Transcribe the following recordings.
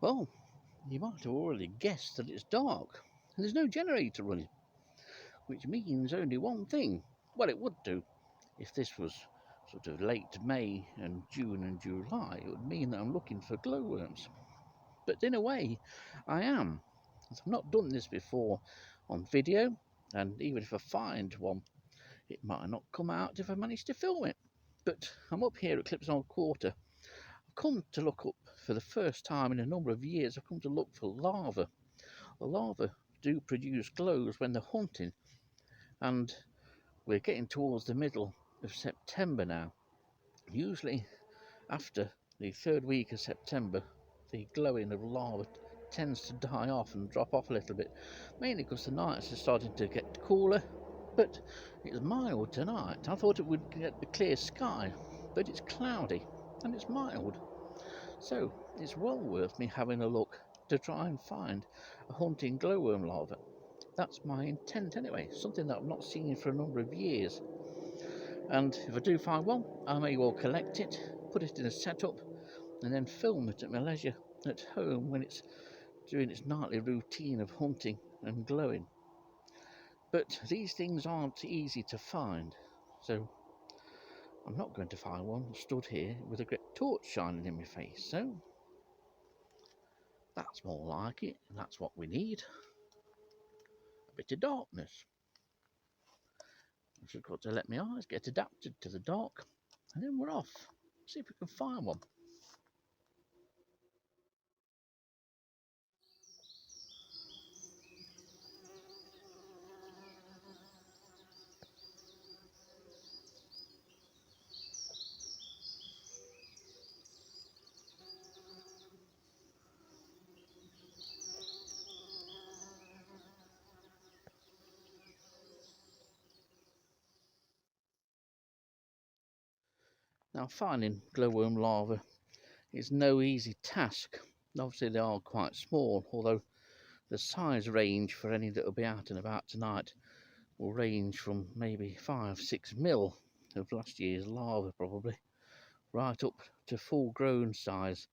Well, you might have already guessed that it's dark and there's no generator running, which means only one thing. Well, it would do if this was sort of late May and June and July. It would mean that I'm looking for glowworms. But in a way, I am. I've not done this before on video, and even if I find one, it might not come out if I manage to film it. But I'm up here at Clipside Quarter. I've come to look up for the first time in a number of years. I've come to look for larvae. The larvae do produce glows when they're hunting, and we're getting towards the middle of September now. Usually after the third week of September, the glowing of larvae tends to die off and drop off a little bit, mainly because the nights are starting to get cooler. But it's mild tonight. I thought it would get a clear sky, but it's cloudy and it's mild. So it's well worth me having a look to try and find a hunting glowworm larva. That's my intent anyway, something that I've not seen for a number of years. And if I do find one, I may well collect it, put it in a setup, and then film it at my leisure at home when it's doing its nightly routine of hunting and glowing. But these things aren't easy to find, so I'm not going to find one stood here with a great torch shining in my face. So that's more like it, and that's what we need. A bit of darkness. I've just got to let my eyes get adapted to the dark, and then we're off. See if we can find one. Now, finding glowworm larvae is no easy task. Obviously they are quite small, although the size range for any that will be out and about tonight will range from maybe 5-6 mil of last year's larva probably, right up to full grown size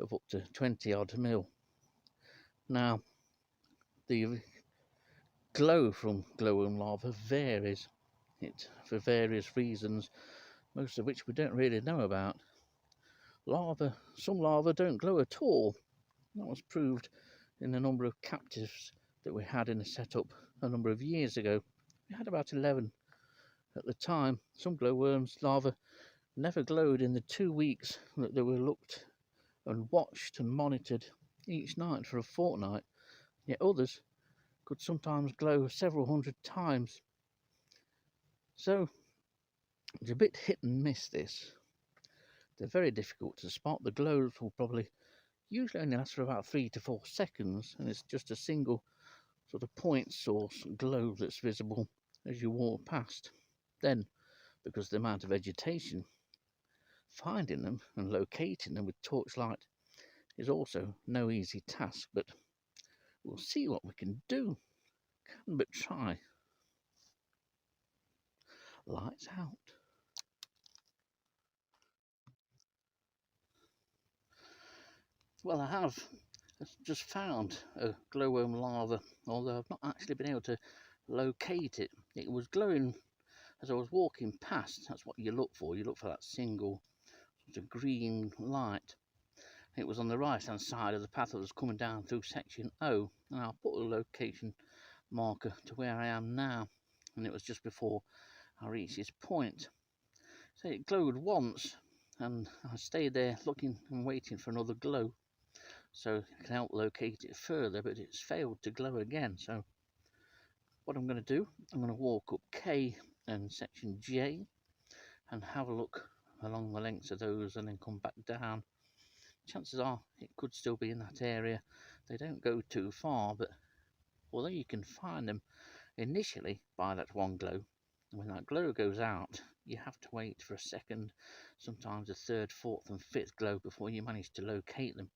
of up to 20 odd mil. Now the glow from glowworm larva varies for various reasons, most of which we don't really know about. Some larvae don't glow at all. That was proved in a number of captives that we had in a setup a number of years ago. We had about 11 at the time. Some glowworms larvae never glowed in the 2 weeks that they were looked and watched and monitored each night for a fortnight, yet others could sometimes glow several hundred times. So it's a bit hit and miss, this. They're very difficult to spot. The glows will probably usually only last for about 3 to 4 seconds, and it's just a single sort of point source glow that's visible as you walk past. Then, because of the amount of vegetation, finding them and locating them with torchlight is also no easy task, but we'll see what we can do. Can but try. Lights out. Well, I have just found a glowworm larva, although I've not actually been able to locate it. It was glowing as I was walking past. That's what you look for. You look for that single sort of green light. It was on the right hand side of the path that was coming down through section O, and I'll put a location marker to where I am now, and it was just before I reached this point. So it glowed once, and I stayed there looking and waiting for another glow so I can help locate it further, but it's failed to glow again. So what I'm going to do, I'm going to walk up K and section J and have a look along the lengths of those and then come back down. Chances are it could still be in that area. They don't go too far, but although you can find them initially by that one glow, when that glow goes out, you have to wait for a second, sometimes a third, fourth and fifth glow before you manage to locate them.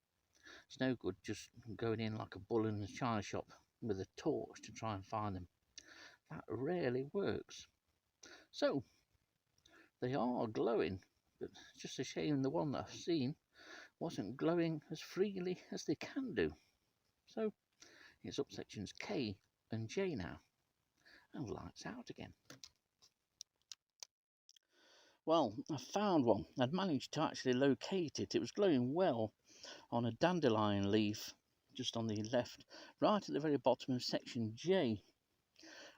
It's no good just going in like a bull in a china shop with a torch to try and find them. That rarely works. So they are glowing, but it's just a shame the one that I've seen wasn't glowing as freely as they can do. So it's up sections K and J now, and lights out again. Well, I found one. I'd managed to actually locate it. It was glowing well on a dandelion leaf just on the left, right at the very bottom of section J.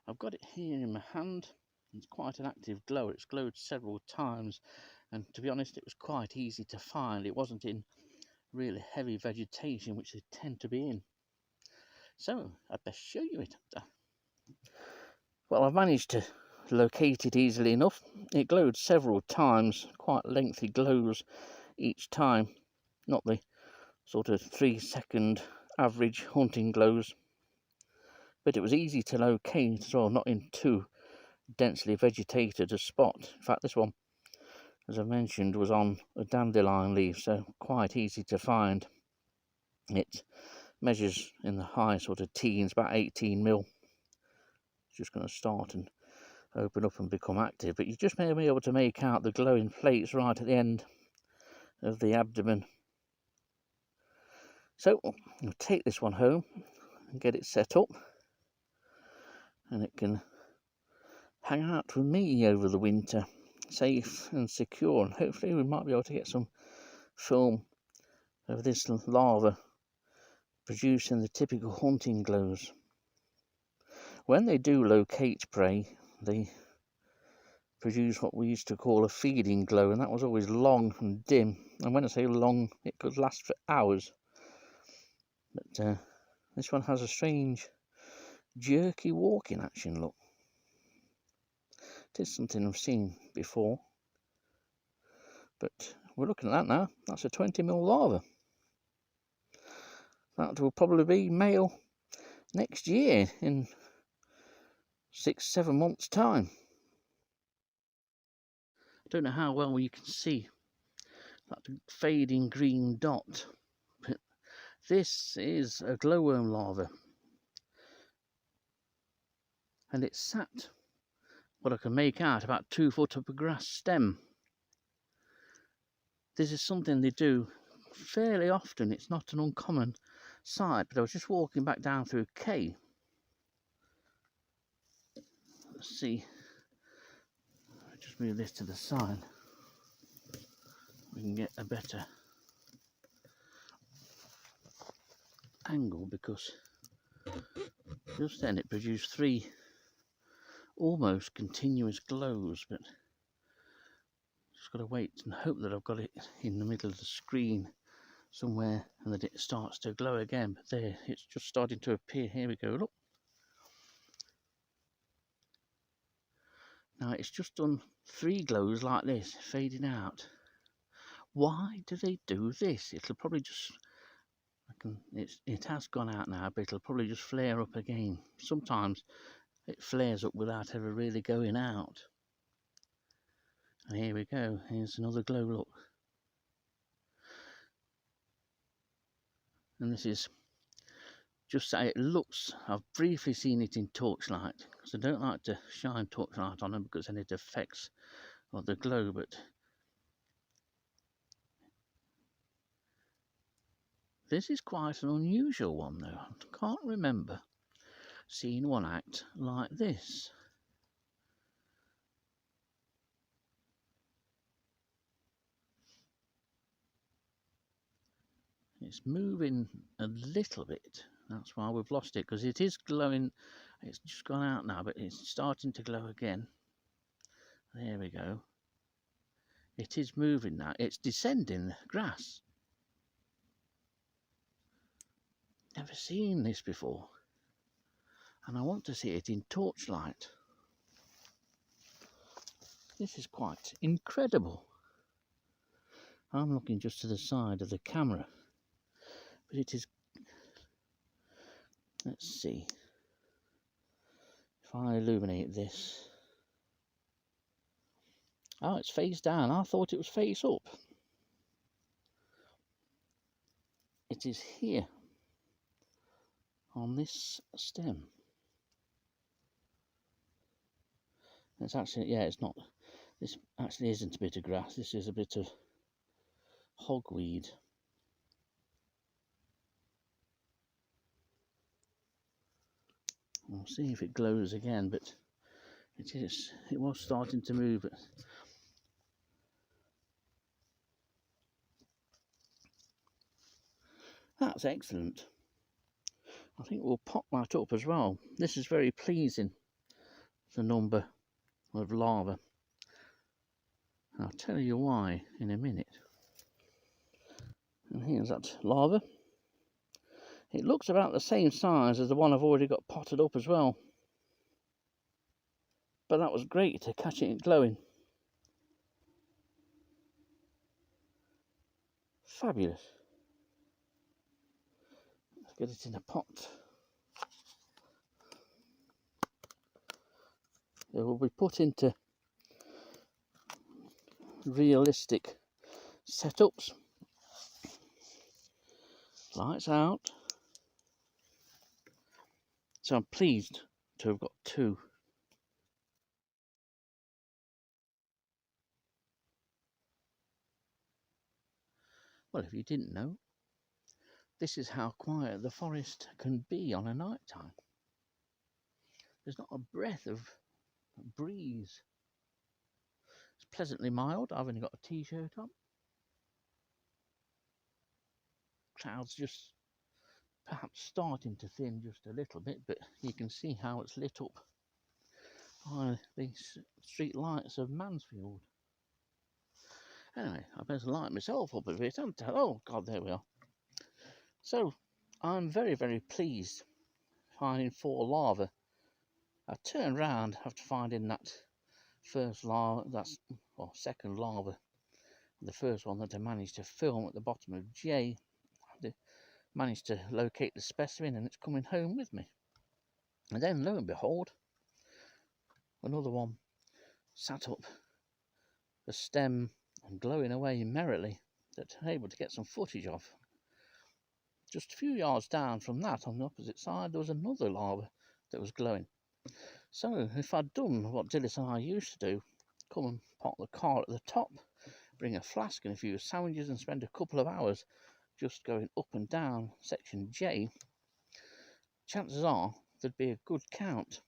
I've got it here in my hand. It's quite an active glow. It's glowed several times, and to be honest, it was quite easy to find. It wasn't in really heavy vegetation, which they tend to be in. So I'd best show you it. Well, I've managed to locate it easily enough. It glowed several times, quite lengthy glows each time, not the sort of 3-second average hunting glows, but it was easy to locate as well, not in too densely vegetated a spot. In fact, this one, as I mentioned, was on a dandelion leaf, so quite easy to find. It measures in the high sort of teens, about 18 mil. It's just going to start and open up and become active, but you just may be able to make out the glowing plates right at the end of the abdomen. So I'll take this one home and get it set up, and it can hang out with me over the winter, safe and secure, and hopefully we might be able to get some film of this larva producing the typical hunting glows. When they do locate prey, they produce what we used to call a feeding glow, and that was always long and dim. And when I say long, it could last for hours. But this one has a strange jerky walking action look. It is something I've seen before, but we're looking at that now. That's a 20 mil larva. That will probably be male next year in 6-7 months time. I don't know how well you can see that fading green dot, but this is a glowworm larva, and it's sat what I can make out about 2 foot up a grass stem. This is something they do fairly often. It's not an uncommon sight, but I was just walking back down through K. Let's see, I'll just move this to the side. We can get a better angle, because just then it produced 3 almost continuous glows, but just got to wait and hope that I've got it in the middle of the screen somewhere and that it starts to glow again. But there, it's just starting to appear. Here we go, look. Now it's just done 3 glows like this, fading out. Why do they do this? It'll probably just, it has gone out now, but it'll probably just flare up again. Sometimes it flares up without ever really going out. And here we go, here's another glow, look. And this is just how it looks. I've briefly seen it in torchlight, because I don't like to shine torchlight on them because then it affects the glow, but this is quite an unusual one though. I can't remember seeing one act like this. It's moving a little bit, that's why we've lost it, because it is glowing. It's just gone out now, but it's starting to glow again. There we go. It is moving now. It's descending the grass. Never seen this before, and I want to see it in torchlight. This is quite incredible. I'm looking just to the side of the camera, but it is, let's see, if I illuminate this. Oh, it's face down. I thought it was face up. It is here on this stem. It's actually, yeah, it's not, this actually isn't a bit of grass. This is a bit of hogweed. We'll see if it glows again, but it was starting to move. That's excellent. I think we'll pop that up as well. This is very pleasing, the number of larvae. I'll tell you why in a minute. And here's that larva. It looks about the same size as the one I've already got potted up as well. But that was great to catch it glowing. Fabulous. Let's get it in a pot. It will be put into realistic setups. Lights out. So I'm pleased to have got two. Well, if you didn't know, this is how quiet the forest can be on a night time. There's not a breath of breeze. It's pleasantly mild. I've only got a t-shirt on. Clouds just perhaps starting to thin just a little bit, but you can see how it's lit up by the street lights of Mansfield. Anyway, I better light myself up a bit. Oh God, there we are. So I'm very, very pleased finding 4 larvae. I turned round after finding that first larva, second larva, the first one that I managed to film at the bottom of J. I managed to locate the specimen and it's coming home with me. And then lo and behold, another one sat up the stem and glowing away merrily, that I'm able to get some footage of. Just a few yards down from that, on the opposite side, there was another larva that was glowing. So if I'd done what Dillis and I used to do, come and park the car at the top, bring a flask and a few sandwiches and spend a couple of hours just going up and down section J, chances are there'd be a good count.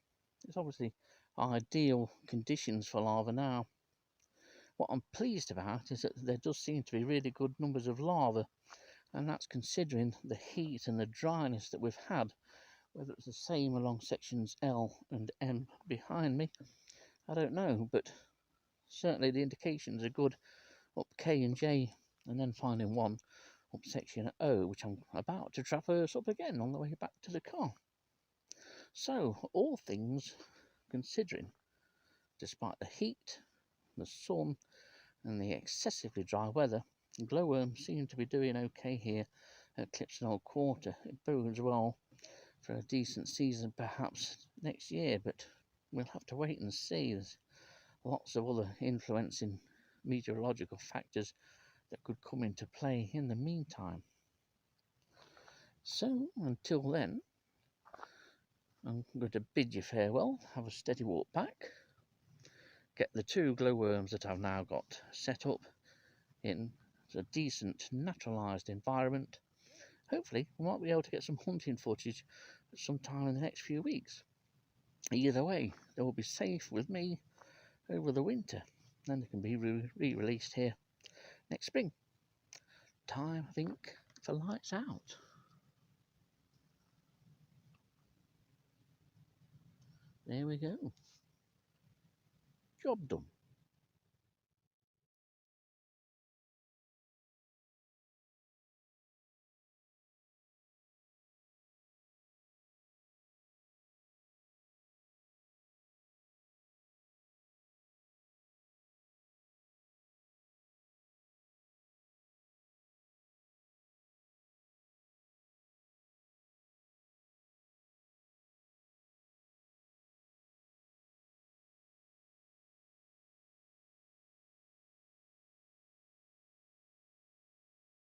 It's obviously ideal conditions for larvae now. What I'm pleased about is that there does seem to be really good numbers of larvae, and that's considering the heat and the dryness that we've had. Whether it's the same along sections L and M behind me, I don't know, but certainly the indications are good up K and J, and then finding one up section O, which I'm about to traverse up again on the way back to the car. So, all things considering, despite the heat, the sun, and the excessively dry weather, glowworms seem to be doing okay here at Clipston Quarter. It bodes well for a decent season perhaps next year, but we'll have to wait and see. There's lots of other influencing meteorological factors that could come into play in the meantime. So until then, I'm going to bid you farewell, have a steady walk back, get the 2 glowworms that I've now got set up in a decent naturalised environment. Hopefully we might be able to get some hunting footage sometime in the next few weeks. Either way, they will be safe with me over the winter, then they can be re-released here next spring. Time, I think, for lights out. There we go. Job done.